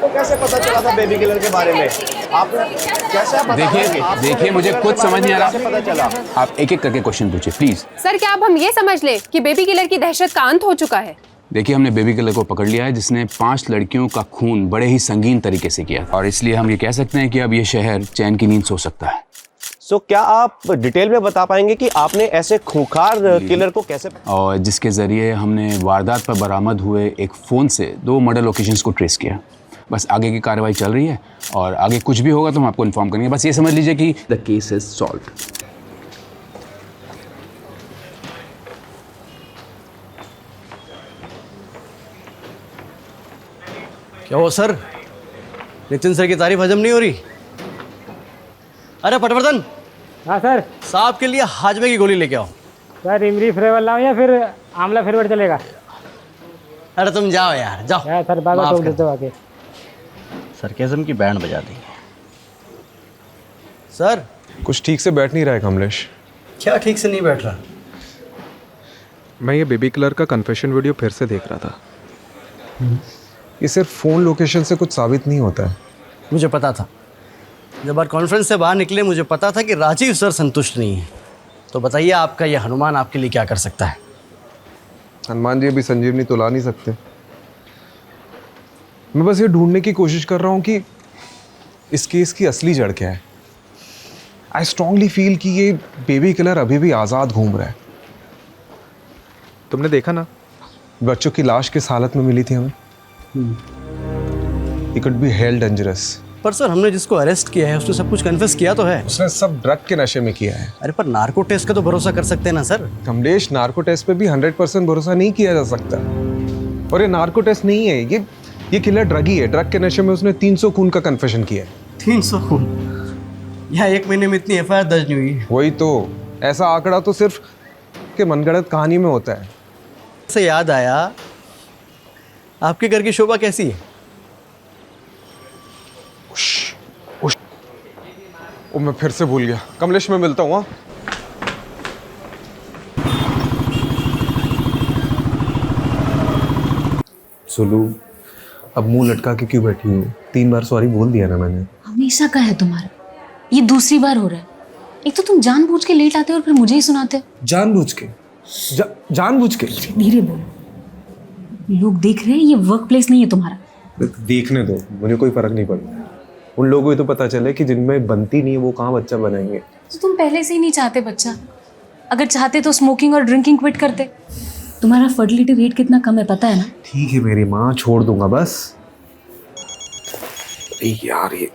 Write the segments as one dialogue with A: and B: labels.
A: आपको कैसे पता चला था बेबी किलर के बारे में? आप कैसे पता?
B: देखिए मुझे कुछ समझ नहीं आ रहा।
A: कैसे पता चला?
B: आप एक एक करके क्वेश्चन पूछिए प्लीज।
C: सर क्या अब हम ये समझ लें कि बेबी किलर की दहशत का अंत हो चुका है?
B: देखिए हमने बेबी किलर को पकड़ लिया है जिसने 5 लड़कियों का खून बड़े ही संगीन तरीके से किया और इसलिए हम ये कह सकते हैं कि अब ये शहर चैन की नींद सो सकता है।
A: सो क्या आप डिटेल में बता पाएंगे कि आपने ऐसे खूंखार किलर को कैसे?
B: और जिसके जरिए हमने वारदात पर बरामद हुए एक फ़ोन से 2 मर्डर लोकेशंस को ट्रेस किया। बस आगे की कार्रवाई चल रही है और आगे कुछ भी होगा तो हम आपको इन्फॉर्म करेंगे। बस ये समझ लीजिए कि द केस इज सॉल्व्ड।
D: क्या हो सर, नितिन सर की तारीफ हजम नहीं हो रही? अरे पटवर्धन।
E: हाँ सर।
D: साहब के लिए हाजमे की गोली लेके आओ।
E: सर इमली फ्लेवर लाऊं या फिर आंवला फ्लेवर चलेगा?
D: अरे तुम जाओ यार, जाओ।
E: यार सर बाबा
D: माफ
E: तो
D: कर।
E: देते आके।
D: सरकेज़म की बैंड बजा दी सर।
F: कुछ ठीक से बैठ नहीं रहा है कमलेश।
D: क्या ठीक से नहीं बैठ रहा?
F: मैं ये बेबी किलर का कन्फेशन वीडियो फिर से देख रहा था। ये सिर्फ फ़ोन लोकेशन से कुछ साबित नहीं होता है।
D: मुझे पता था, जब आज कॉन्फ्रेंस से बाहर निकले मुझे पता था कि राजीव सर संतुष्ट नहीं है। तो बताइए आपका ये हनुमान आपके लिए क्या कर सकता है?
F: हनुमान जी अभी संजीवनी तो ला नहीं सकते। मैं बस ये ढूंढने की कोशिश कर रहा हूँ कि इस केस की असली जड़ क्या है। आई स्ट्रांगली फील कि ये बेबी किलर अभी भी आज़ाद घूम रहा है। तुमने देखा ना, बच्चों की लाश किस हालत में मिली थी हमें। He could be held dangerous।
D: पर सर हमने जिसको अरेस्ट किया है उसने सब कुछ कन्फेस किया तो है।
F: उसने सब ड्रग के नशे में किया है।
D: अरे पर नार्को टेस्ट का तो भरोसा कर सकते हैं ना सर।
F: कमलेश, नार्को टेस्ट पे भी 100% भरोसा नहीं किया जा सकता। और ये नार्को टेस्ट नहीं है, ये किलर ड्रगी है। ड्रग के नशे में उसने 300 खून का कन्फेशन किया है।
D: 300 खून? यहाँ 1 महीने में इतनी FIR दर्ज नहीं हुई।
F: वही तो, ऐसा आंकड़ा तो सिर्फ के मनगढ़ंत कहानी में होता है।
D: से याद आया, आपके घर की शोभा कैसी है?
F: ओ मैं फिर से भूल गया। कमलेश मैं मिलता हूँ। सुलू, अब मुंह लटका के क्यों बैठी हूँ? 3 बार सॉरी बोल दिया ना मैंने।
G: हमेशा का है तुम्हारा, ये दूसरी बार हो रहा है। एक तो तुम जानबूझ के लेट आते हो और फिर मुझे ही सुनाते हो।
F: जानबूझ के? जानबूझ के?
G: धीरे बोलो, लोग देख रहे हैं। ये वर्क प्लेस नहीं है तुम्हारा।
F: देखने दो, मुझे कोई फर्क नहीं पड़ता। उन लोगों को तो पता चले कि जिनमें बनती नहीं है वो कहाँ बच्चा बनाएंगे।
G: तो तुम पहले से ही नहीं चाहते बच्चा। अगर चाहते तो स्मोकिंग और ड्रिंकिंग क्विट करते। तुम्हारा फर्टिलिटी रेट कितना कम है पता है ना?
F: ठीक है मेरी माँ, छोड़ दूंगा बस। यार ये।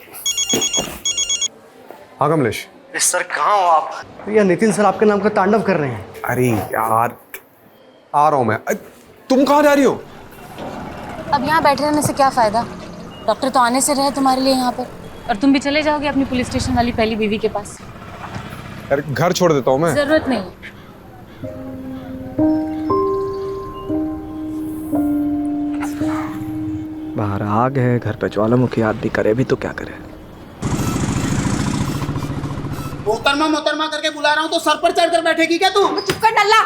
F: हाँ कमलेश।
D: सर कहाँ हो आप? भैया नितिन सर आपके नाम का तांडव कर रहे हैं।
F: अरे यार, आ रहा हूँ मैं। तुम कहाँ जा रही हो?
G: अब यहाँ बैठे रहने से क्या फायदा? डॉक्टर तो आने से रहे तुम्हारे लिए यहाँ पर, और तुम भी चले जाओगे अपनी पुलिस स्टेशन वाली पहली बीवी के पास।
F: यार घर छोड़ देता हूँ मैं।
G: जरूरत नहीं।
H: बाहर आग है, घर पे ज्वालामुखी आदमी करे भी तो क्या करे।
I: मोहतरमा करके बुला रहा हूँ तो सर पर चढ़ कर बैठेगी क्या तू?
J: चुप कर नल्ला।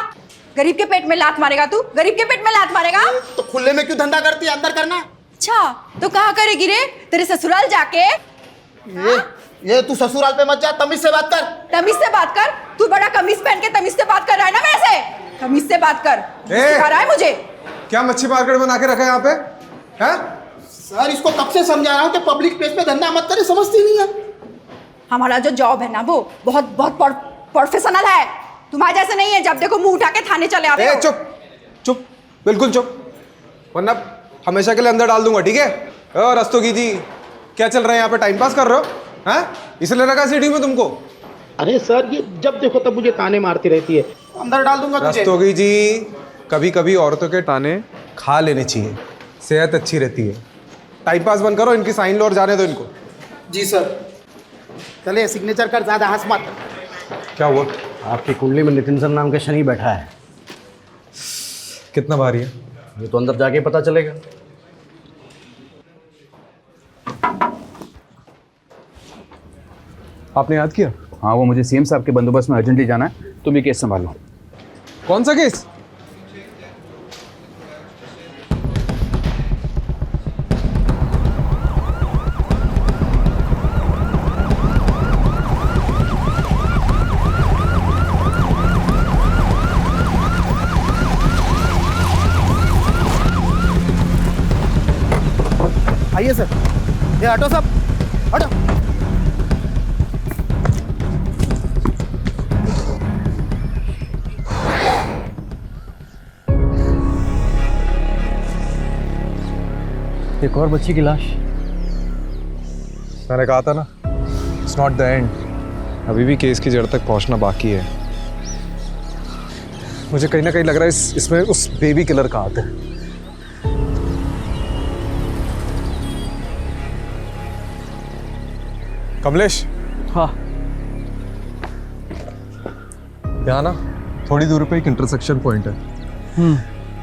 J: गरीब के पेट में लात मारेगा तू? गरीब के पेट में लात मारेगा?
I: तो खुले में क्यों धंधा करती है? अंदर करना।
J: अच्छा तो कहाँ करेगी रे? तेरे ससुराल जाके?
I: ये तू ससुराल पे मत जा, तमीज से बात कर।
J: तमीज से बात कर? तू बड़ा कमीज पहन के तमीज से बात कर रहा है ना मेरे से? तमीज से बात कर। सिखा रहा है मुझे?
F: क्या मच्छी मार्केट बना के रखा है यहाँ पे? हैं?
I: सर इसको कब से समझा रहा हूँ कि पब्लिक प्लेस पे धंधा मत करे, समझती नहीं है।
J: हमारा जो जॉब है ना वो बहुत प्रोफेशनल है। तुम्हारे जैसे नहीं है, जब देखो मुंह उठा के थाने चले आते हो।
F: चुप चुप, बिल्कुल चुप, वरना हमेशा के लिए अंदर डाल दूंगा। ठीक है? रस्तोगी जी, क्या चल रहा है यहाँ पे? टाइम पास कर रहे हो? हैं? इसलिए रखा सीढ़ी में तुमको?
I: अरे सर ये जब देखो तब मुझे ताने मारती रहती है। अंदर डाल दूंगा तुझे।
F: रस्तोगी जी, कभी कभी औरतों के ताने खा लेने चाहिए, सेहत अच्छी रहती है। टाइम पास बंद करो, इनकी साइन लो और जाने दो इनको।
I: जी सर। चले सिग्नेचर कर, ज्यादा हंस मत।
F: क्या हुआ?
D: आपकी कुंडली में नितिन सर नाम का शनि बैठा है।
F: कितना भारी है?
D: ये तो अंदर जाके पता चलेगा।
F: आपने याद किया?
B: हाँ, वो मुझे सीएम साहब के बंदोबस्त में अर्जेंटली जाना है, तुम ये केस संभालो।
F: कौन सा केस?
I: आइए सर। ये हटो सब, हटो।
D: एक और बच्ची की लाश।
F: मैंने कहा था ना, इट्स नॉट द एंड। अभी भी केस की जड़ तक पहुंचना बाकी है। मुझे कहीं ना कहीं लग रहा है इसमें उस बेबी किलर का हाथ है। कमलेश।
D: हाँ।
F: यहाँ ना थोड़ी दूर पे एक इंटरसेक्शन पॉइंट है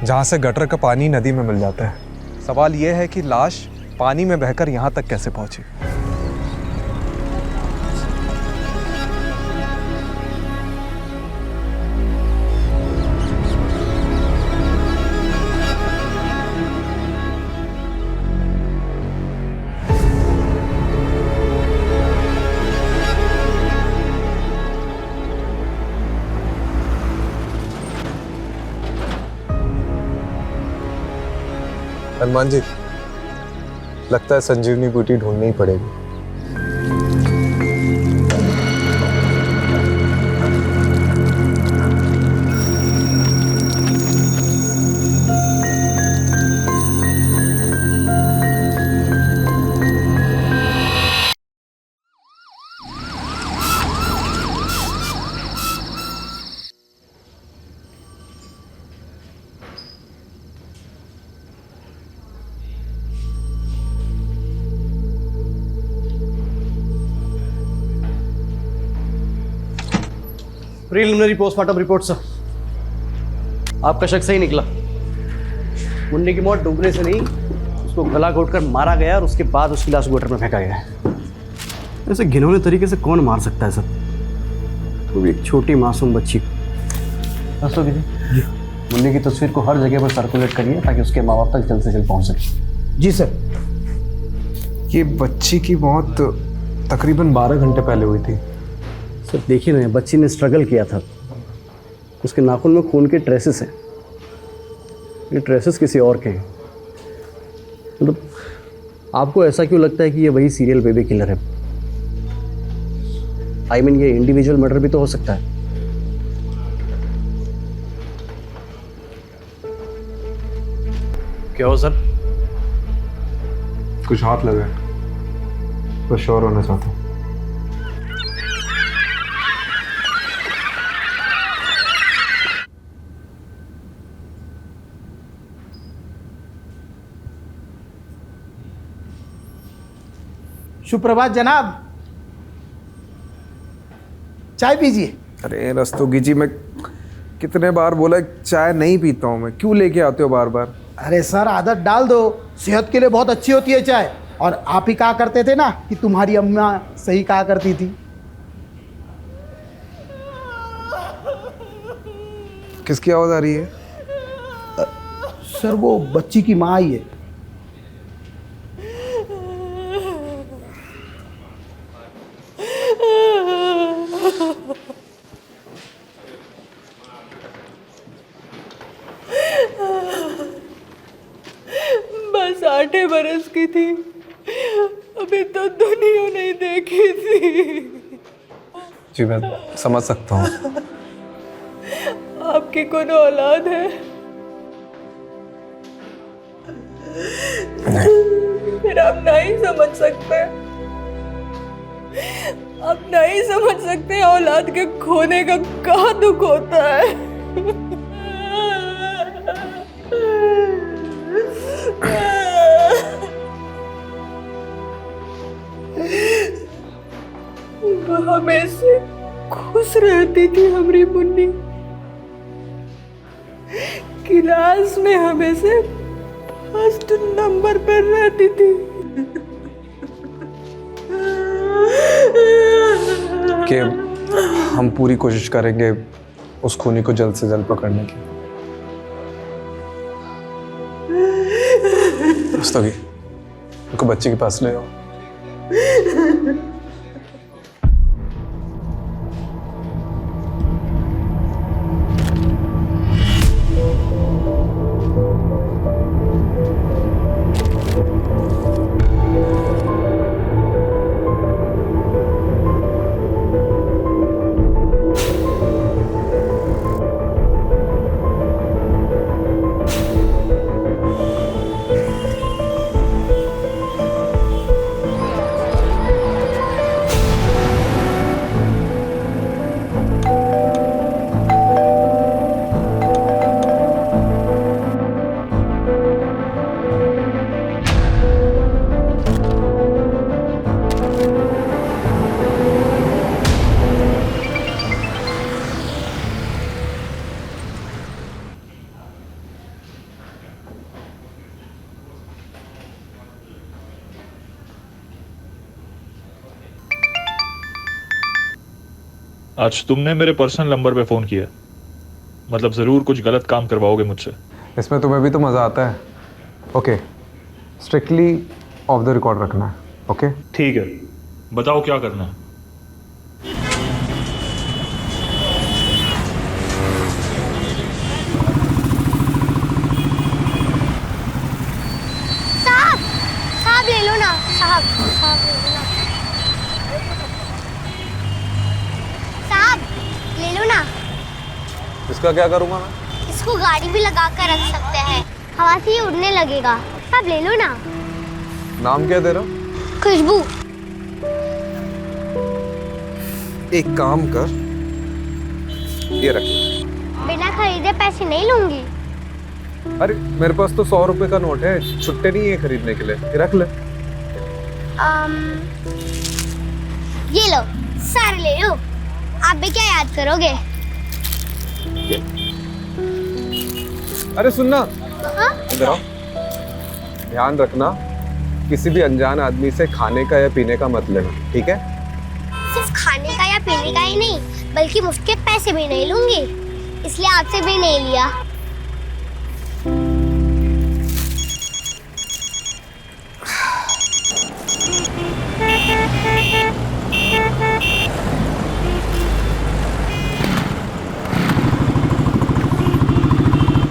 F: जहाँ से गटर का पानी नदी में मिल जाता है। सवाल यह है कि लाश पानी में बहकर यहाँ तक कैसे पहुंची। हनुमान जी, लगता है संजीवनी बूटी ढूंढनी ही पड़ेगी।
D: Preliminary postmortem report sir. आपका शक सही निकला। मुन्नी की मौत डूबने से नहीं, उसको गला घोटकर मारा गया और उसके बाद उसकी लाश गटर में फेंका गया है। ऐसे घिनौने तरीके से कौन मार सकता है सर, वो भी एक छोटी मासूम बच्ची को। जी मुन्नी की तस्वीर को हर जगह पर सर्कुलेट करिए ताकि उसके माँ बाप तक जल्द से जल्द पहुँच सके।
F: जी सर। ये बच्ची की मौत तकरीबन 12 घंटे पहले हुई थी।
D: सर देखिए ना, बच्ची ने स्ट्रगल किया था, उसके नाखून में खून के ट्रेसेस हैं। ये ट्रेसेस किसी और के हैं। मतलब आपको ऐसा क्यों लगता है कि ये वही सीरियल बेबी किलर है? आई मीन ये इंडिविजुअल मर्डर भी तो हो सकता है। क्या हो सर?
F: कुछ हाथ लगा है, बस श्योर होना चाहता हूँ।
I: सुप्रभात जनाब, चाय पीजिए।
F: अरे रस्तोगी जी, मैं कितने बार बोला चाय नहीं पीता हूँ मैं, क्यों लेके आते हो बार बार?
I: अरे सर आदत डाल दो, सेहत के लिए बहुत अच्छी होती है चाय। और आप ही कहा करते थे ना कि तुम्हारी अम्मा सही कहा करती थी।
F: किसकी आवाज आ रही है?
I: सर वो बच्ची की माँ आई है।
J: बस 8 बरस की थी, अभी तो दुनिया नहीं देखी थी।
F: जी मैं समझ सकता हूँ।
J: आपकी कौन औलाद है? फिर आप नहीं समझ सकते, आप नहीं समझ सकते औलाद के खोने का क्या दुख होता है। वो हमेशा खुश रहती थी हमारी मुन्नी, क्लास में हमेशा फर्स्ट नंबर पर रहती थी।
F: कि हम पूरी कोशिश करेंगे उस खूनी को जल्द से जल्द पकड़ने की। रस्तोगी, उनको बच्चे के पास ले आओ।
K: आज तुमने मेरे पर्सनल नंबर पे फ़ोन किया, मतलब ज़रूर कुछ गलत काम करवाओगे मुझसे।
F: इसमें तुम्हें भी तो मज़ा आता है। Okay, strictly of the record रखना है। ओके
K: ठीक है, बताओ क्या करना है।
L: साहब ले लो ना, साहब ले लो ना, साहब ले लो ना।
F: इसका क्या करूँगा मैं?
L: इसको गाड़ी भी लगा कर रख सकते हैं, हवा से ये उड़ने लगेगा। साहब ले लो ना।
F: नाम क्या दे रहा हूँ?
L: खुशबू।
F: एक काम कर, ये रख।
L: बिना खरीदे पैसे नहीं लूंगी।
F: अरे मेरे पास तो 100 रुपए का नोट है, छुट्टे नहीं है खरीदने के लिए, ये रख ले।
L: ये लो, सारे ले लो। आप भी क्या याद करोगे?
F: अरे सुनना,
L: हाँ?
F: इधर आओ। ध्यान रखना, किसी भी अनजान आदमी से खाने का या पीने का मत लेना, ठीक है?
L: सिर्फ खाने का या पीने का ही नहीं, बल्कि मुफ्त के पैसे भी नहीं लूंगी, इसलिए आपसे भी नहीं लिया।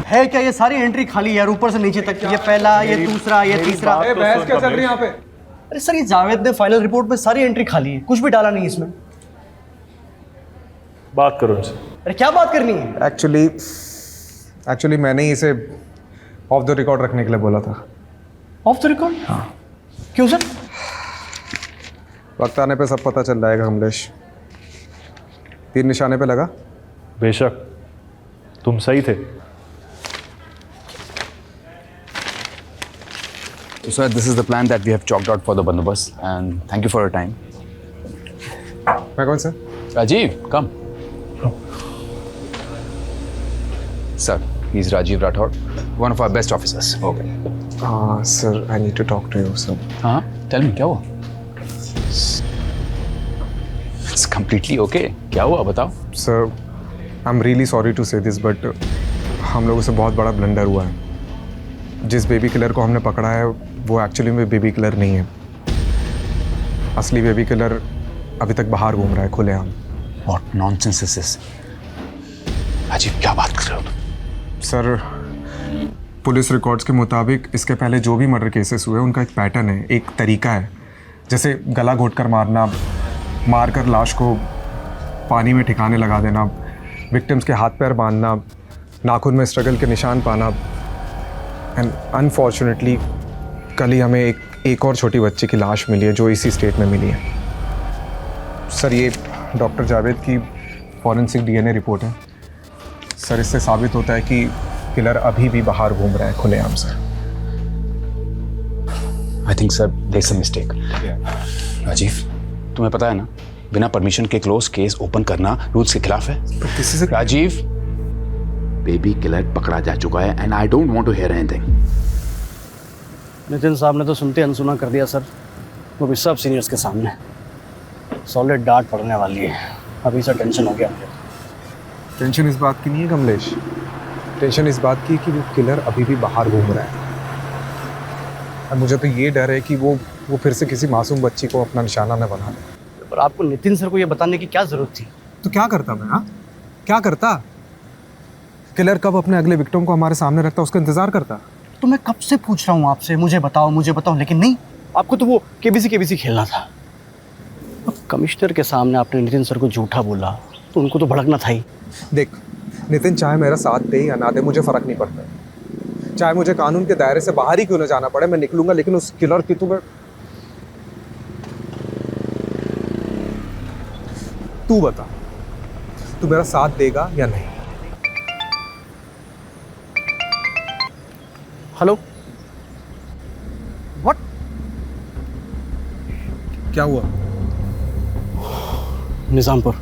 D: है क्या ये सारी एंट्री खाली यार, ऊपर से नीचे तक। ये पहला, ये दूसरा, ये तीसरा।
F: बहस क्या चल रही है यहाँ पे?
D: अरे सर, ये जावेद ने फाइनल रिपोर्ट में सारी एंट्री खाली है, कुछ भी डाला नहीं इसमें।
K: बात करो इनसे।
D: अरे क्या बात करनी है?
F: एक्चुअली मैंने ही इसे ऑफ द रिकॉर्ड रखने के लिए बोला था।
D: Of the record? हाँ। क्यों सर?
F: वक्त आने पे सब पता चल जाएगा कमलेश। तीर निशाने पे लगा?
K: बेशक, तुम सही थे।
B: So, sir, this is the plan that we have chalked out for the bandobast, and thank you for your time.
F: मैं कौन sir?
B: Rajiv, come. Sir, he's Rajiv Rathod, one of our best officers. Okay.
F: Sir, I need to talk to you, sir.
B: हाँ, tell me, क्या हुआ? It's completely okay. क्या हुआ, बताओ?
F: Sir, I'm really sorry to say this, but हम लोगों से बहुत बड़ा ब्लंडर हुआ है। जिस बेबी किलर को हमने पकड़ा है, वो एक्चुअली में बेबी किलर नहीं है। असली बेबी किलर अभी तक बाहर घूम रहा है खुलेआम।
B: What nonsense is this? Rajiv, क्या बात कर रहे हो?
F: सर, पुलिस रिकॉर्ड्स के मुताबिक इसके पहले जो भी मर्डर केसेस हुए उनका एक पैटर्न है, एक तरीका है। जैसे गला घोंटकर मारना, मारकर लाश को पानी में ठिकाने लगा देना, विक्टिम्स के हाथ पैर बांधना, नाखून में स्ट्रगल के निशान पाना। एंड अनफॉर्चुनेटली कल ही हमें एक और छोटी बच्ची की लाश मिली है जो इसी स्टेट में मिली है। सर, ये डॉक्टर जावेद की फॉरेंसिक डीएनए रिपोर्ट है। सर, इससे साबित होता है कि किलर अभी भी बाहर घूम रहा है खुलेआम। Sir,
B: I think sir, there's a mistake. Rajiv, तुम्हें पता है ना, बिना परमिशन के क्लोज केस ओपन करना रूल्स के खिलाफ है। राजीव, बेबी किलर पकड़ा जा चुका है and I don't want to hear anything.
D: Nitin साहब ने तो सुनते अनसुना कर दिया सर, वो भी सब सीनियर्स के सामने। सॉलिड डांट पड़ने वाली है। अभी से टेंशन हो गया मुझे।
F: टेंशन इस बात की नहीं है कमलेश, टेंशन इस बात की कि वो किलर अभी भी बाहर घूम रहा है। और मुझे तो ये डर है कि वो फिर से किसी मासूम बच्ची को अपना निशाना न बना दे।
D: पर आपको नितिन सर को ये बताने की क्या जरूरत थी?
F: तो क्या करता मैं? हाँ, क्या करता? किलर कब अपने अगले विक्टिम को हमारे सामने रखता, उसका इंतजार करता।
D: तो मैं कब से पूछ रहा हूँ आपसे, मुझे बताओ, लेकिन नहीं, आपको तो वो केबीसी खेलना था। अब कमिश्नर के सामने आपने नितिन सर को झूठा बोला, तो उनको तो भड़कना था ही।
F: देख नितिन, चाहे मेरा साथ दे या ना दे, मुझे फ़र्क नहीं पड़ता। चाहे मुझे कानून के दायरे से बाहर ही क्यों ना जाना पड़े, मैं निकलूंगा, लेकिन उस किलर की तू बता, तू मेरा साथ देगा या नहीं?
D: Hello, what?
F: क्या हुआ?
D: निजामपुर।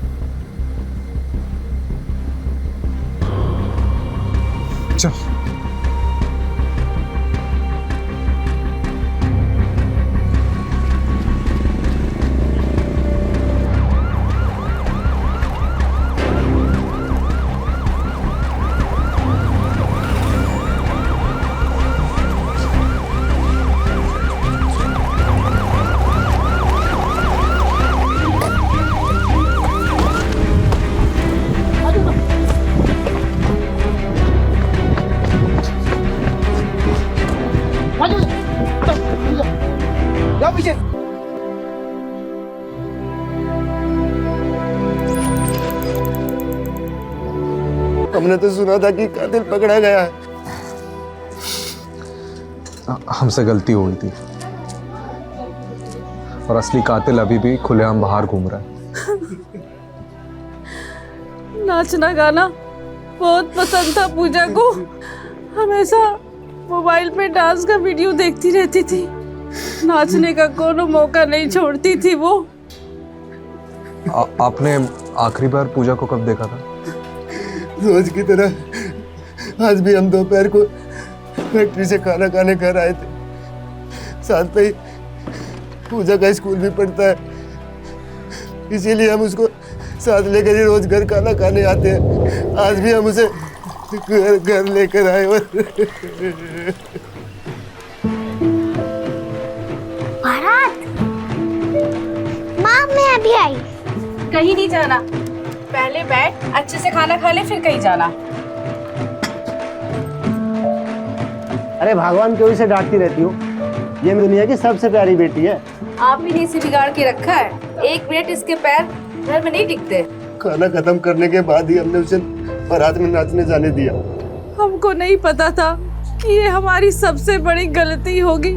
F: चल।
I: जाओ पीछे।
M: हमने तो सुना था कि कातिल पकड़ा गया है।
F: हमसे गलती हो गई थी और असली कातिल अभी भी खुलेआम बाहर घूम रहा है।
G: नाचना गाना बहुत पसंद था पूजा को, हमेशा मोबाइल पे डांस का वीडियो देखती रहती थी, नाचने का कोनो मौका नहीं छोड़ती थी वो।
F: आपने आखिरी बार पूजा को कब देखा था?
M: रोज की तरह आज भी हम दोपहर को फैक्ट्री से खाना खाने घर आए थे। साथ में ही पूजा का स्कूल भी पढ़ता है, इसीलिए हम उसको साथ लेकर ही रोज घर खाना खाने आते हैं। आज भी हम उसे घर लेकर आए।
L: भारत, माँ मैं अभी आई।
G: कहीं नहीं जाना, पहले बैठ अच्छे से खाना खा ले फिर कहीं जाना।
D: अरे भगवान क्यों इसे डांटती रहती हो? ये दुनिया की सबसे प्यारी बेटी है।
G: आप ही ने इसे बिगाड़ के रखा है, एक मिनट इसके पैर घर में नहीं टिकते।
M: खाना खत्म करने के बाद ही हमने उसे बारात में नाचने जाने दिया।
G: हमको नहीं पता था कि ये हमारी सबसे बड़ी गलती होगी।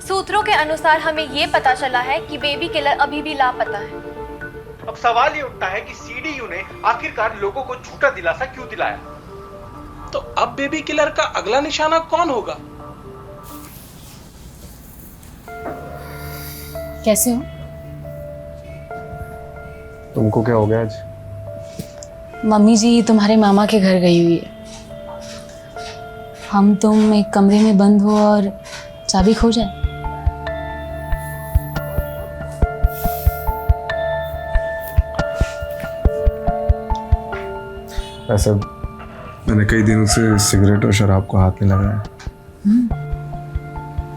C: सूत्रों के अनुसार हमें ये पता चला है कि बेबी किलर अभी भी लापता है।
N: अब सवाल ये उठता है कि सीडीयू ने आखिरकार लोगों को झूठा दिलासा क्यों दिलाया? तो अब बेबी किलर का अगला निशाना कौन होगा?
G: कैसे हो?
F: तुमको क्या हो गया आज?
G: मम्मी जी तुम्हारे मामा के घर गई हुई है। हम तुम एक कमरे में बंद हो और चाबी खो जाए।
F: ऐसे मैंने कई दिनों से सिगरेट और शराब को हाथ नहीं लगाया।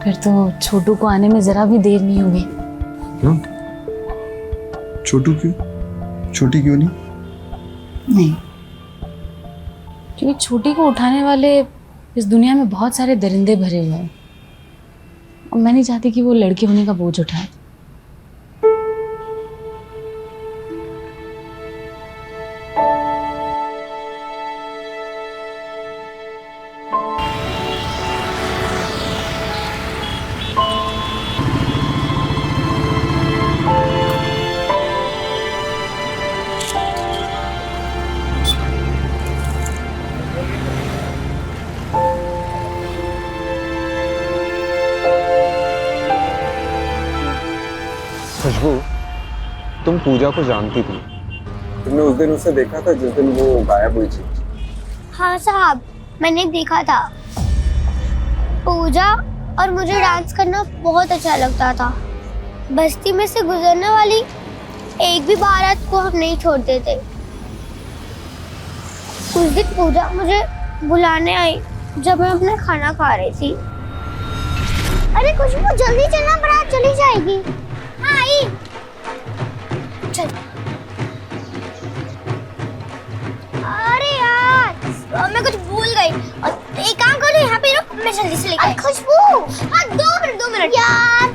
G: फिर तो छोटू को आने में जरा भी देर नहीं होगी।
F: क्यों? छोटू क्यों? छोटी क्यों नहीं?
G: नहीं, क्योंकि छोटी को उठाने वाले इस दुनिया में बहुत सारे दरिंदे भरे हुए हैं और मैं नहीं चाहती कि वो लड़की होने का बोझ उठाए।
F: खुशबू, तुम पूजा को जानती थी? तुमने उस दिन उसे देखा था जिस दिन वो गायब हुई थी?
L: हाँ साहब, मैंने देखा था। पूजा और मुझे डांस करना बहुत अच्छा लगता था। बस्ती में से गुजरने वाली एक भी बारात को हम नहीं छोड़ते थे। उस दिन पूजा मुझे बुलाने आई जब मैं अपना खाना खा रही थी। अरे खुशबू जल्दी चलना, बारात चली जाएगी। हाँ आई। चल। अरे यार मैं कुछ भूल गई। एक काम करो, यहाँ पे रुक, मैं जल्दी से लेकर। खुशबू हाँ 2 मिनट यार।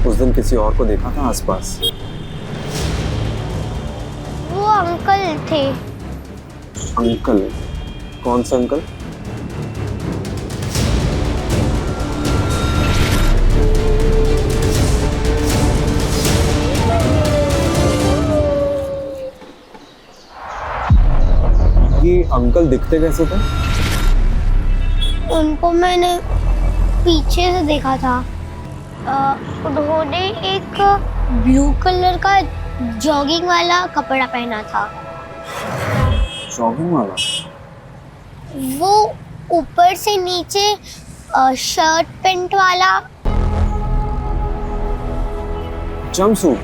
F: उस दिन किसी और को देखा था आसपास?
L: वो अंकल थे।
F: अंकल? कौन सा अंकल? ये अंकल दिखते कैसे थे?
L: उनको मैंने पीछे से देखा था। उन्होंने एक ब्लू कलर का जॉगिंग वाला कपड़ा पहना था।
F: जॉगिंग वाला?
L: वो ऊपर से नीचे शर्ट पैंट वाला।
F: जंपसूट?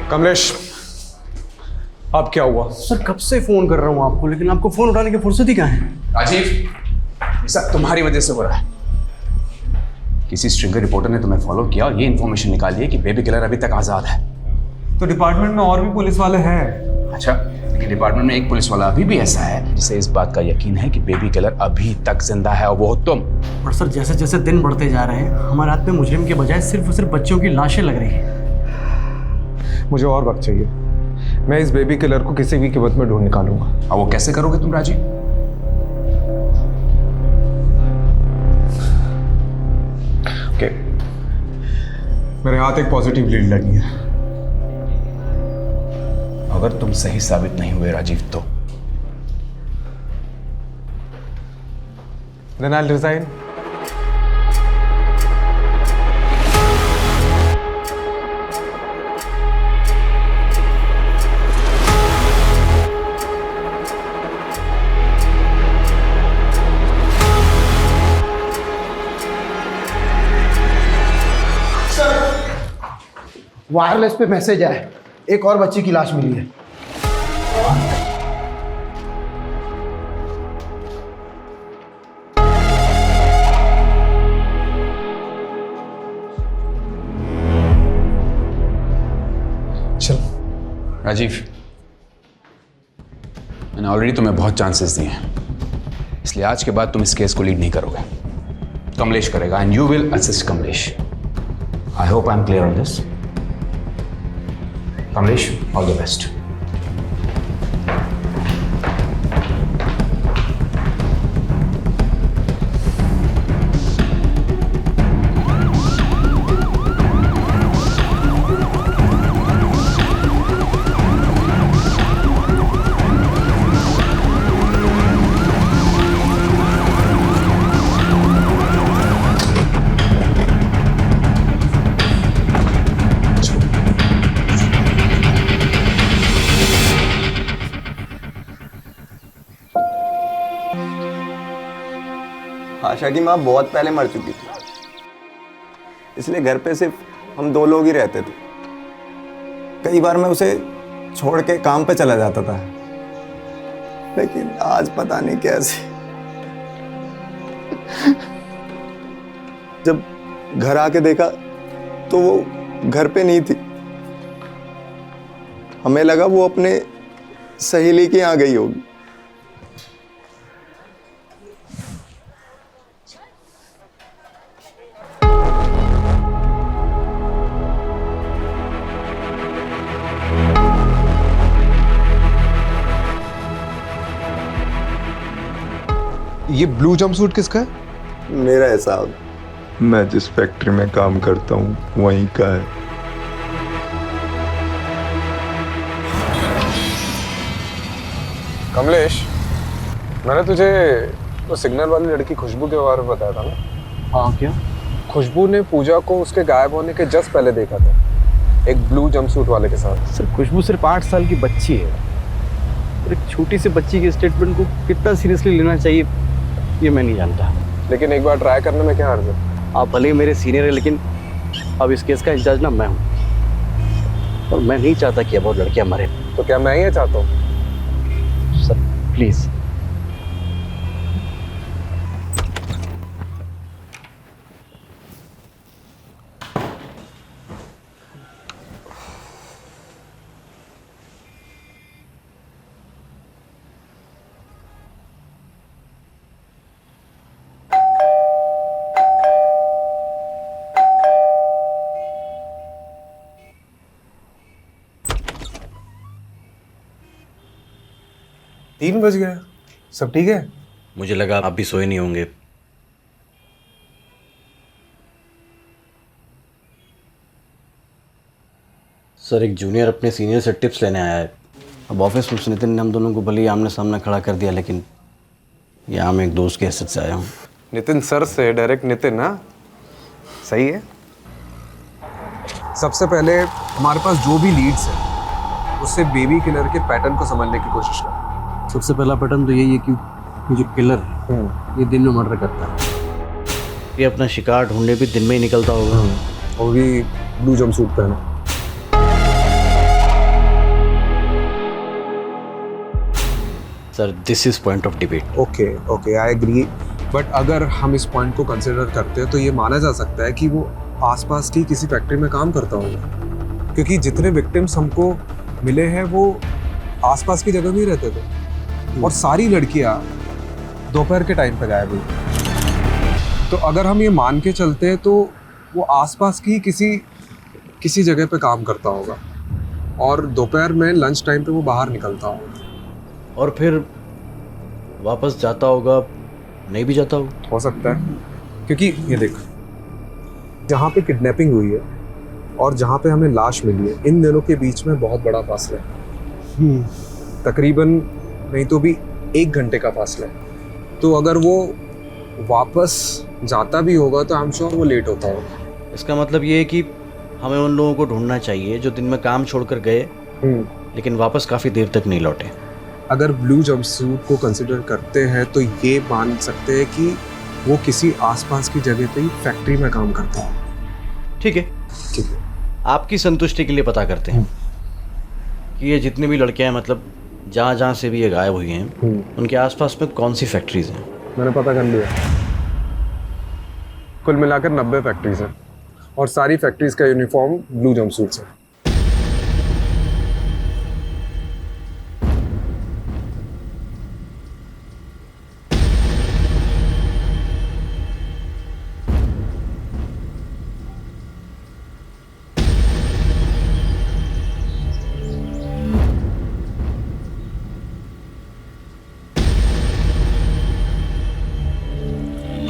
F: कमलेश, अब क्या हुआ?
D: सर कब से फोन कर रहा हूँ आपको, लेकिन आपको फोन उठाने की फुर्सत ही कहाँ है?
B: राजीव, ये सब तुम्हारी वजह से हो रहा है। किसी स्ट्रिंगर रिपोर्टर ने तुम्हें फॉलो किया और ये इन्फॉर्मेशन निकाली है कि बेबी किलर अभी तक आजाद है।
F: तो डिपार्टमेंट में और भी पुलिस वाले हैं।
B: अच्छा, लेकिन डिपार्टमेंट में एक पुलिस वाला अभी भी ऐसा है जिसे इस बात का यकीन है कि बेबी किलर अभी तक जिंदा है, और वो तुम।
D: और सर जैसे जैसे दिन बढ़ते जा रहे हैं हमारे हाथ में मुजरिम के बजाय सिर्फ और सिर्फ बच्चों की लाशें लग रही हैं।
F: मुझे और वक्त चाहिए। मैं इस बेबी किलर को किसी भी कीमत में ढूंढ निकालूंगा।
B: और वो कैसे करोगे तुम राजीव?
F: ओके, मेरे हाथ एक पॉजिटिव लीड लगी है।
B: अगर तुम सही साबित नहीं हुए राजीव तो
F: Then I'll resign.
I: वायरलेस पे मैसेज आया, एक और बच्ची की लाश मिली है।
F: चल
B: राजीव, मैंने ऑलरेडी तुम्हें बहुत चांसेस दिए हैं, इसलिए आज के बाद तुम इस केस को लीड नहीं करोगे। कमलेश करेगा and you will assist Kamlesh. I hope I am clear on this. Kamlesh, all the best.
O: आशा की माँ बहुत पहले मर चुकी थी, इसलिए घर पे सिर्फ हम दो लोग ही रहते थे। कई बार मैं उसे छोड़ के काम पे चला जाता था, लेकिन आज पता नहीं कैसे जब घर आके देखा तो वो घर पे नहीं थी। हमें लगा वो अपने सहेली के यहाँ गई होगी।
F: ये ब्लू जंपसूट किसका है?
O: मेरा है साहब, मैं जिस फैक्ट्री में काम करता हूँ वहीं का है।
F: कमलेश, मैंने तुझे वो सिग्नल वाली लड़की खुशबू के बारे में बताया था ना?
D: हाँ, क्या?
F: खुशबू ने पूजा को उसके गायब होने के जस्ट पहले देखा था, एक ब्लू जंपसूट वाले के साथ।
D: सर खुशबू सिर्फ 8 साल की बच्ची है, और एक छोटी सी बच्ची के स्टेटमेंट को कितना सीरियसली लेना चाहिए ये मैं नहीं जानता।
F: लेकिन एक बार ट्राई करने में क्या हर्ज है?
D: आप भले ही मेरे सीनियर है, लेकिन अब इस केस का इंचार्ज ना मैं हूँ, और मैं नहीं चाहता कि अब और लड़कियां मरे।
F: तो क्या मैं ये चाहता हूँ?
D: Sir please.
F: तीन बज गया, सब ठीक है?
D: मुझे लगा आप भी सोए नहीं होंगे। सर एक जूनियर अपने सीनियर से टिप्स लेने आया है। अब ऑफिस में नितिन ने हम दोनों को भले ही आमने सामने खड़ा कर दिया, लेकिन यहाँ मैं एक दोस्त के हैसियत से आया हूँ।
F: नितिन सर से डायरेक्ट नितिन? ना सही है। सबसे पहले हमारे पास जो भी लीड्स है उससे बेबी किलर के पैटर्न को समझने की कोशिश कर।
D: सबसे पहला पैटर्न तो यही है कि ये जो किलर ये दिन में मर्डर करता है। ये अपना शिकार ढूंढने भी दिन में ही निकलता होगा,
F: वो भी ब्लू जंपसूट पहना।
D: Sir this is point of debate.
F: Okay okay, I agree, but अगर हम इस पॉइंट को कंसिडर करते हैं तो ये माना जा सकता है कि वो आसपास की किसी फैक्ट्री में काम करता होगा, क्योंकि जितने विक्टिम्स हमको मिले हैं वो आसपास की जगह में ही रहते थे और सारी लड़कियां दोपहर के टाइम पे गायब हुई। तो अगर हम ये मान के चलते हैं तो वो आसपास की किसी जगह पे काम करता होगा और दोपहर में लंच टाइम पे वो बाहर निकलता होगा
D: और फिर वापस जाता होगा, नहीं भी जाता
F: हो सकता है, क्योंकि ये देख, जहाँ पे किडनैपिंग हुई है और जहाँ पे हमें लाश मिली है, इन दोनों के बीच में बहुत बड़ा फासला है। तकरीबन नहीं तो भी 1 घंटे का फासला है। तो अगर वो वापस जाता भी होगा तो आई एम श्योर वो लेट होता होगा।
D: इसका मतलब ये है कि हमें उन लोगों को ढूंढना चाहिए जो दिन में काम छोड़कर गए लेकिन वापस काफ़ी देर तक नहीं लौटे।
F: अगर ब्लू जंपसूट को कंसिडर करते हैं तो ये मान सकते हैं कि वो किसी आसपास की जगह पे ही फैक्ट्री में काम करता है।
D: ठीक है, आपकी संतुष्टि के लिए पता करते हैं कि ये जितनी भी लड़कियां हैं, मतलब जहाँ जहाँ से भी ये गायब हुई हैं, उनके आसपास में कौन सी फैक्ट्रीज हैं।
F: मैंने पता कर लिया, कुल मिलाकर 90 फैक्ट्रीज हैं और सारी फैक्ट्रीज का यूनिफॉर्म ब्लू जंपसूट्स है।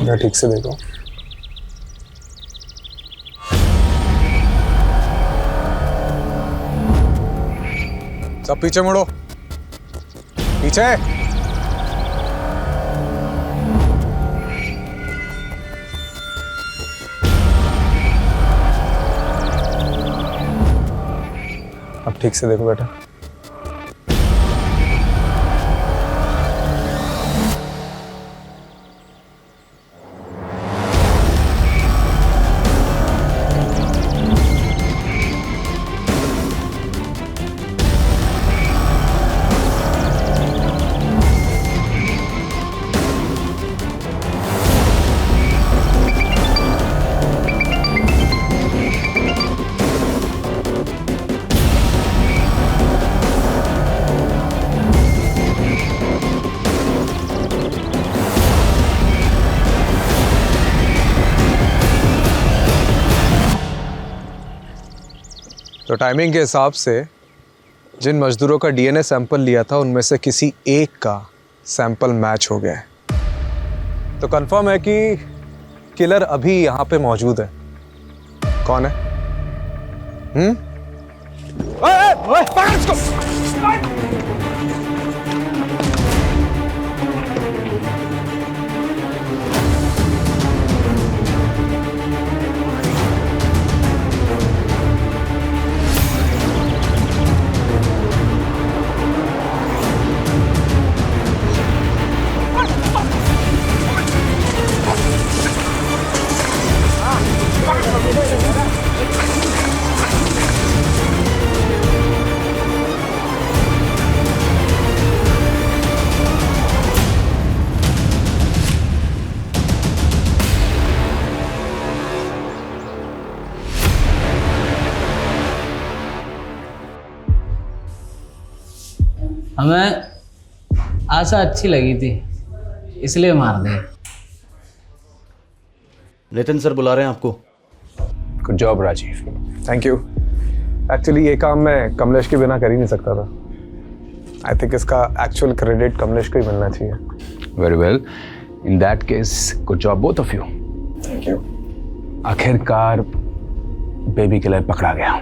F: मैं ठीक से देखो, सब पीछे मुड़ो, पीछे। अब ठीक से देखो बेटा। तो टाइमिंग के हिसाब से जिन मजदूरों का डीएनए सैंपल लिया था उनमें से किसी एक का सैंपल मैच हो गया है। तो कंफर्म है कि किलर अभी यहाँ पे मौजूद है। कौन है? पकड़ इसको।
P: हमें आशा अच्छी लगी थी इसलिए मार दे।
D: नितिन सर बुला रहे हैं आपको।
B: Good job Rajiv.
F: Thank you. Actually ये काम मैं कमलेश के बिना कर ही नहीं सकता था। आई थिंक इसका एक्चुअल क्रेडिट कमलेश को ही मिलना चाहिए।
B: Very well, in that case good job both of you.
F: Thank you.
B: आखिरकार बेबी किलर पकड़ा गया।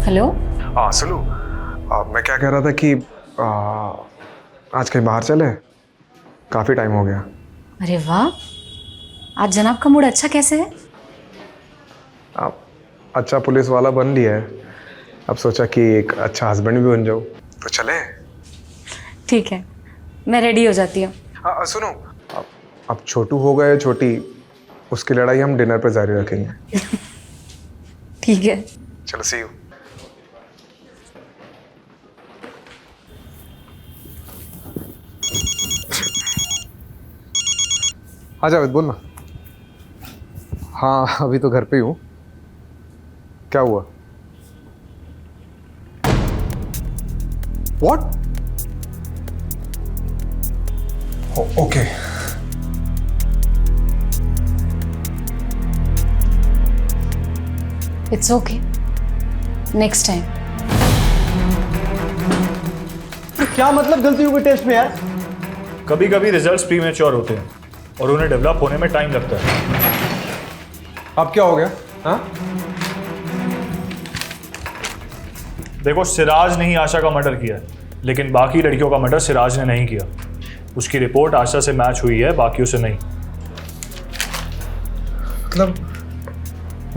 Q: हेलो।
F: हाँ सुनो, मैं क्या कह रहा था कि आज कहीं बाहर चले? काफ़ी टाइम हो गया।
Q: अरे वाह, आज जनाब का मूड अच्छा कैसे है?
F: आप अच्छा पुलिस वाला बन लिया है, अब सोचा कि एक अच्छा हस्बैंड भी बन जाऊँ। तो चले?
Q: ठीक है, मैं रेडी हो जाती हूँ।
F: हाँ सुनो, अब छोटू हो गए छोटी, उसकी लड़ाई हम डिनर पे जारी रखेंगे।
Q: ठीक है,
F: चलो सी यू। आ जावेद बोल ना। हाँ अभी तो घर पे ही हूँ। क्या हुआ? What? Okay.
Q: It's okay, next time.
D: क्या मतलब गलती हुई टेस्ट में यार?
K: कभी कभी रिजल्ट्स प्रीमेच्योर होते हैं और उन्हें डेवलप होने में टाइम लगता है।
F: अब क्या हो गया? हाँ?
K: देखो, सिराज ने ही आशा का मर्डर किया है, लेकिन बाकी लड़कियों का मर्डर सिराज ने नहीं किया। उसकी रिपोर्ट आशा से मैच हुई है, बाकियों से नहीं।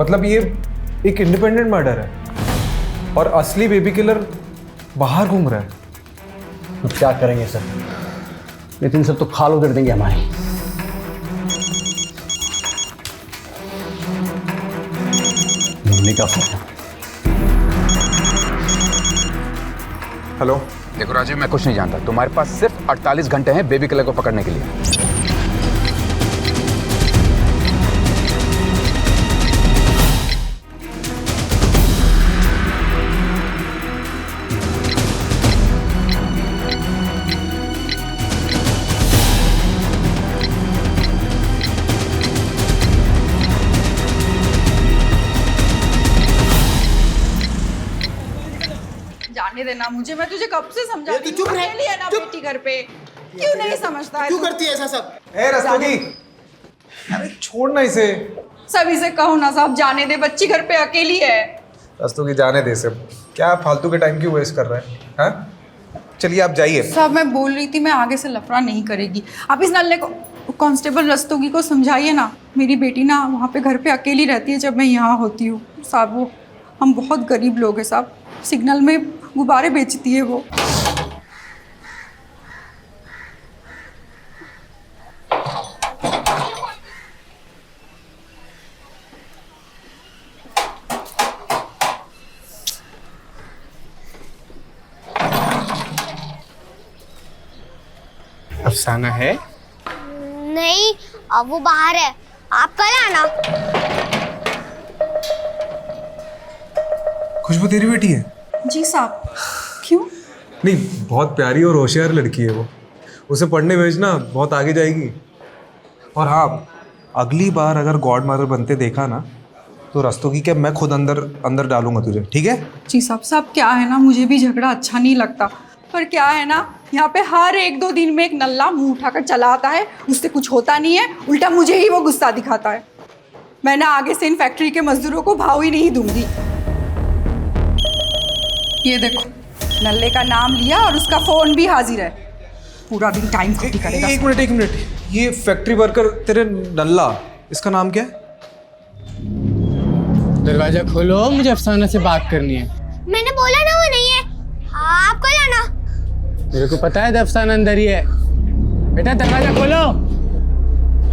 F: मतलब ये एक इंडिपेंडेंट मर्डर है और असली बेबी किलर बाहर घूम रहा है।
D: अब क्या करेंगे सर? नितिन सर तो खाल उधर देंगे हमारी। मुन्नी का फोन।
F: हेलो।
B: देखो राजीव, मैं कुछ नहीं जानता। तुम्हारे पास सिर्फ 48 घंटे हैं बेबी किलर को पकड़ने के लिए।
J: जाने देना मुझे, मैं तुझे कब से समझाती हूँ। अकेली है ना बेटी घर पे, क्यों नहीं समझता है?
I: क्यों करती है ऐसा सब?
F: ए रस्तोगी, अरे छोड़ना इसे।
J: सभी से कहो ना साहब, जाने दे, बच्ची घर पे अकेली है।
F: रस्तोगी जाने दे सब। क्या फालतू के टाइम क्यों वेस्ट कर रहे हैं? हाँ? चलिए आप जाइए।
J: साहब मैं बोल रही थी, मैं आगे से लफड़ा नहीं करेगी। आप इस नल्ले को, कांस्टेबल रस्तोगी को समझाइए ना। मेरी बेटी ना वहाँ पे घर पे अकेली रहती है जब मैं यहाँ होती हूँ साहब। वो हम बहुत गरीब लोग हैं साहब, सिग्नल में गुब्बारे बेचती है वो।
B: अफसाना है?
L: नहीं, अब वो बाहर है, आप कल आना।
F: खुशबू तेरी बेटी है?
J: जी साहब। क्यों?
F: नहीं, बहुत प्यारी और होशियार लड़की है वो। उसे पढ़ने भेजना, बहुत आगे जाएगी। और हाँ, अगली बार अगर गॉड मदर बनते देखा ना, तो रस्तोगी के मैं खुद अंदर डालूंगा तुझे, ठीक है?
J: जी साहब। साहब क्या है ना, मुझे भी झगड़ा अच्छा नहीं लगता, पर क्या है ना, यहाँ पे हर 1-2 दिन में एक नल्ला मुंह उठाकर चला आता है, उससे कुछ होता नहीं है, उल्टा मुझे ही वो गुस्सा दिखाता है। मैं ना आगे से इन फैक्ट्री के मजदूरों को भाव ही नहीं दूंगी। ये देखो, नल्ले का नाम लिया और उसका फोन भी हाजिर है। पूरा दिन टाइम खोटी करेगा।
F: एक मिनट, ये फैक्ट्री वर्कर तेरे नल्ला, इसका नाम क्या है?
P: दरवाजा खोलो, मुझे अफसाना से बात करनी है।
L: मैंने बोला ना वो नहीं है, आप कल आना।
P: मेरे को पता है अफसाना अंदर ही है। बेटा दरवाजा खोलो।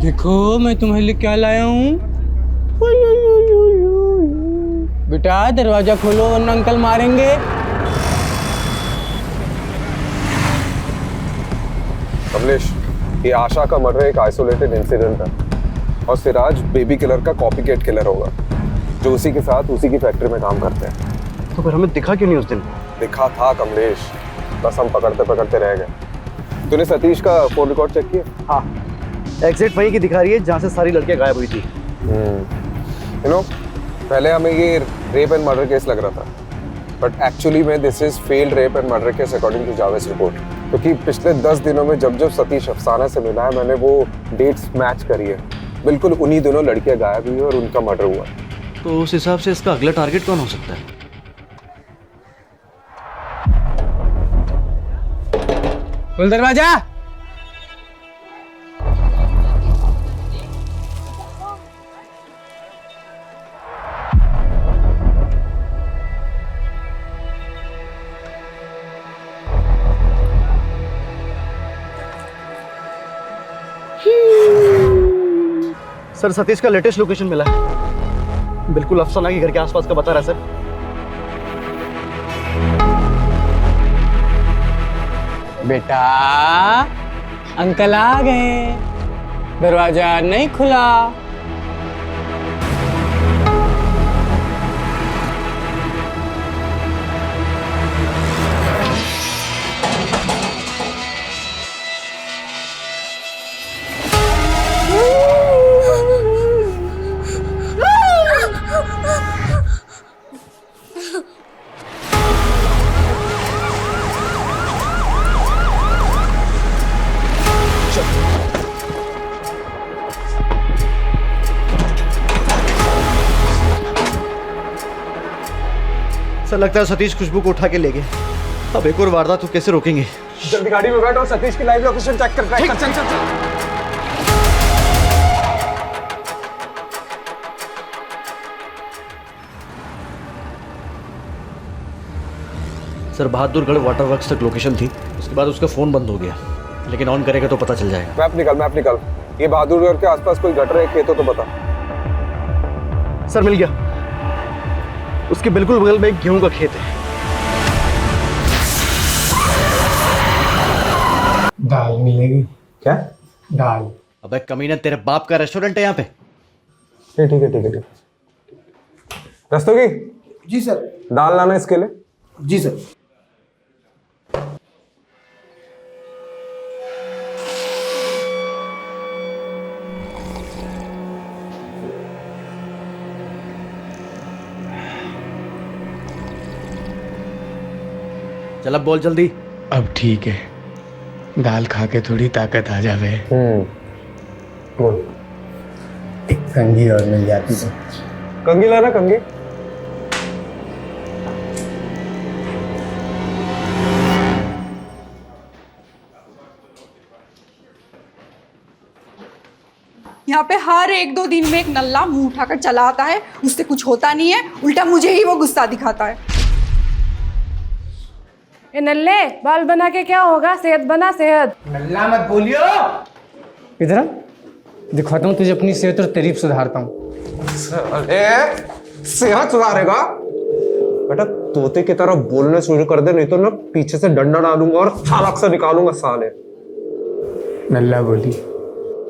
P: देखो मैं तुम्हारे लिए क्या लाया हूँ। बेटा दरवाजा खोलो वरना अंकल मारेंगे।
F: कमलेश, ये आशा का मर्डर एक आइसोलेटेड इंसिडेंट है और सिराज बेबी किलर का कॉपीकैट किलर होगा जो उसी के साथ उसी की फैक्ट्री में काम करते हैं।
D: तो फिर हमें दिखा क्यों नहीं उस दिन?
F: दिखा था कमलेश, बस हम पकड़ते रह गए। तूने सतीश का फोन रिकॉर्ड चेक किया?
D: हाँ, एग्जैक्ट वहीं की दिखा रही है जहाँ से सारी लड़कियाँ गायब हुई थी।
F: पहले हमें ये रेप एंड मर्डर केस लग रहा था, बट एक्चुअली में this is failed rape and murder case according to Javed report. क्योंकि पिछले 10 दिनों में जब सतीश अफसाना से मिला है, मैंने वो डेट्स मैच करी है। बिल्कुल उन्हीं दोनों लड़कियां गायब हुई और उनका मर्डर हुआ।
D: तो उस हिसाब से इसका अगला टारगेट कौन हो सकता है?
P: खोल दरवाजा।
D: सर सतीश का लेटेस्ट लोकेशन मिला है, बिल्कुल अफसाना के घर के आसपास का बता रहा है सर।
P: बेटा अंकल आ गए, दरवाजा नहीं खुला।
D: सर लगता है सतीश खुशबू को उठा के ले गए। अब एक और वारदात तो कैसे रोकेंगे?
F: जल्दी गाड़ी में बैठ और सतीश की लाइव लोकेशन चेक कर। चल चल चल।
D: सर बहादुरगढ़ वाटर वर्क्स तक लोकेशन थी, उसके बाद उसका फोन बंद हो गया, लेकिन ऑन करेगा तो पता चल जाएगा।
F: मैप निकाल। ये बहादुरगढ़ के आसपास कोई गटर है, खेत हो तो बता।
D: सर मिल गया, उसके बिल्कुल बगल में एक गेहूं का खेत है।
P: दाल मिलेगी
F: क्या?
P: दाल।
D: अबे कमीना, तेरे बाप का रेस्टोरेंट है यहाँ पे।
F: ठीक है। रस्तोगी
I: जी सर।
F: दाल लाना इसके लिए।
I: जी सर।
D: चल अब बोल जल्दी।
P: अब ठीक है, दाल खा के थोड़ी ताकत आ जावे।
F: बोल।
P: एक कंघी और मिल जाती तो।
F: कंघी लाना, कंघी।
J: यहाँ पे हर 1-2 दिन में एक नल्ला मुंह उठाकर चला आता है, उससे कुछ होता नहीं है, उल्टा मुझे ही वो गुस्सा दिखाता है।
G: ए नल्ले, बाल बना के क्या होगा? सेहत बना, सेहत।
P: नल्ला मत बोलियो। इधर आ, दिखाता हूँ तुझे अपनी सेहत और तारीफ सुधारता हूँ।
F: सेहत सुधारेगा? बेटा तोते की तरह बोलने शुरू कर दे, नहीं तो ना पीछे से डंडा डालूंगा और छालक से निकालूंगा साले।
P: नल्ला बोली,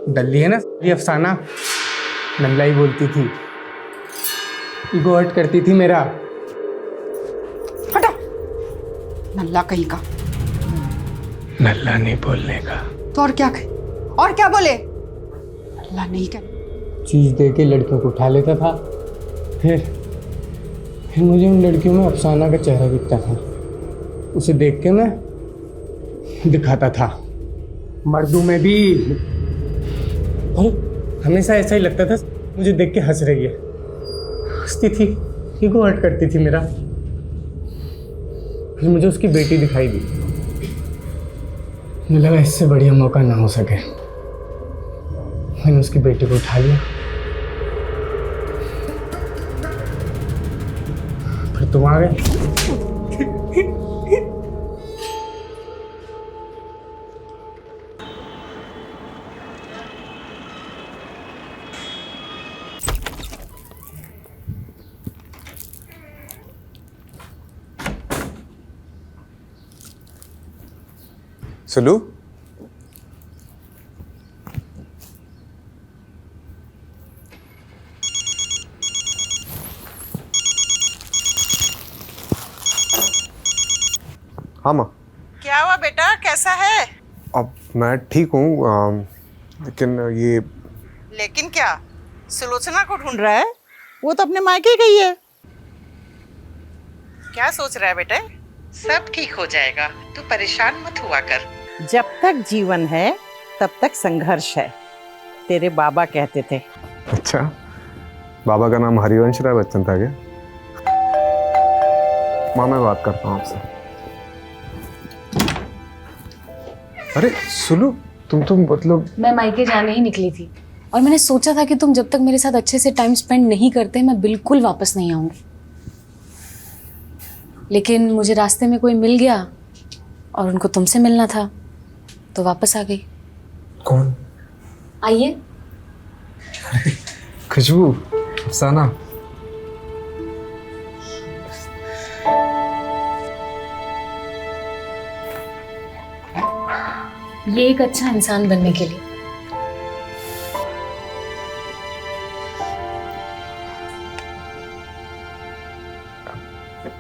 P: डल्ली है ना ये अफसाना, नल्ला ही बोलती थी, ईगो हर्ट करती थी मेरा।
J: हटा, नल्ला कहीं का।
P: नल्ला नहीं बोलने का
J: तो और क्या कहे? और क्या बोले? नल्ला नहीं कहे।
P: चीज दे के लड़कियों को उठा लेता था, फिर मुझे उन लड़कियों में अफसाना का चेहरा दिखता था, उसे देख के मैं दिखाता था। मर्दों में भी और हमेशा ऐसा ही लगता था, मुझे देख के हंस रही है, हंसती थी, ईगो हर्ट करती थी मेरा। फिर मुझे उसकी बेटी दिखाई दी, मुझे लगा इससे बढ़िया मौका ना हो सके, मैंने उसकी बेटी को उठा लिया। फिर तुम आ गए।
F: सुलू, हाँ माँ।
R: क्या हुआ बेटा, कैसा है?
F: अब मैं ठीक हूँ, लेकिन ये।
R: लेकिन क्या? सुलोचना को ढूंढ रहा है? वो तो अपने मायके गई है। क्या सोच रहा है बेटे? सब ठीक हो जाएगा, तू परेशान मत हुआ कर। जब तक जीवन है तब तक संघर्ष है, तेरे बाबा कहते थे।
F: अच्छा, बाबा का नाम हरिवंश राय बच्चन था क्या? माँ मैं बात करता हूँ आपसे। अरे सुनो, तुम तो मतलब
Q: मैं मायके जाने ही निकली थी और मैंने सोचा था कि तुम जब तक मेरे साथ अच्छे से टाइम स्पेंड नहीं करते मैं बिल्कुल वापस नहीं आऊंगी, लेकिन मुझे रास्ते में कोई मिल गया और उनको तुमसे मिलना था तो वापस आ गई।
F: कौन?
Q: आइए।
F: खुशबू, अफसाना।
Q: ये एक अच्छा इंसान बनने के लिए।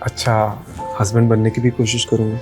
F: अच्छा हस्बैंड बनने की भी कोशिश करूंगा।